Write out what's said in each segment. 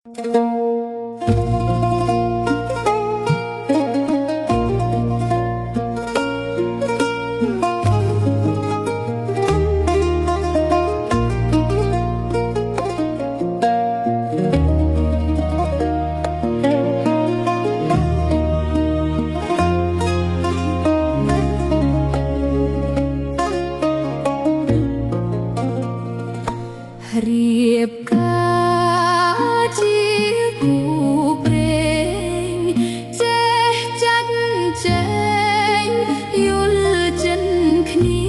រៀបការជាគូព្រេងចេះចាច់ចែងយល់ចិនគ្នា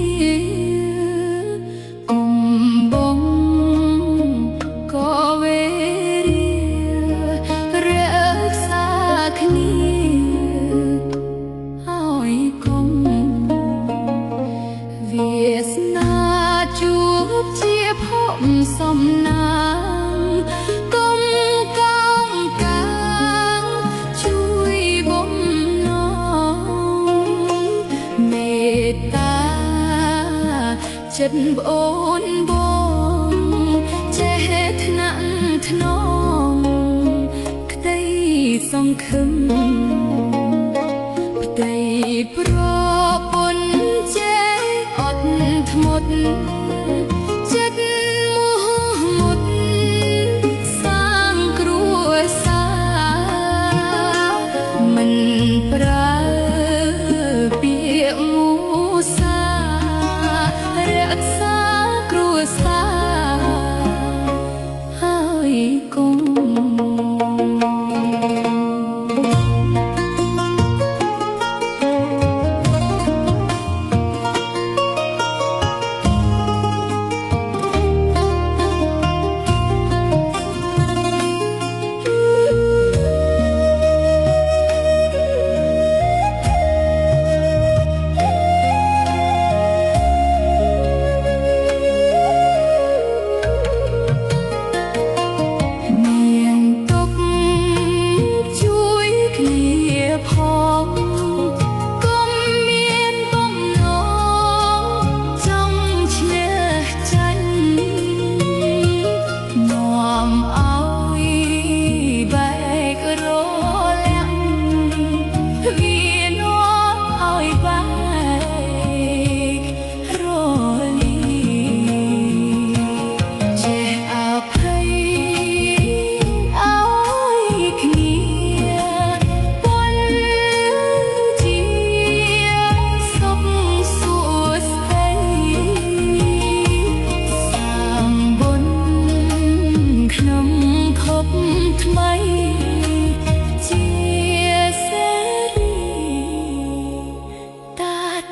អំបងក៏វេរារក្សាគ្នាឲ្យគង់វាសនាជួបជាភពសំណាងគុំកងកាងជួយបំណងមេត្តាចិត្តប្អូនបងចេះថ្នាក់ថ្នមក្តីសង្ឃឹមផ្ទៃប្រពន្ធចេះអត់ធ្មត់ចិត្តមុតសាងគ្រួសារមិនប្រើពាក្យមូសារក្សាគ្រួសារហើយគង់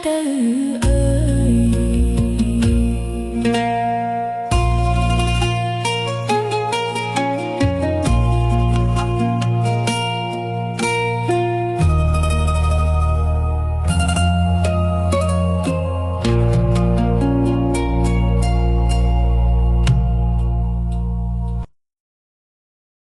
ទៅ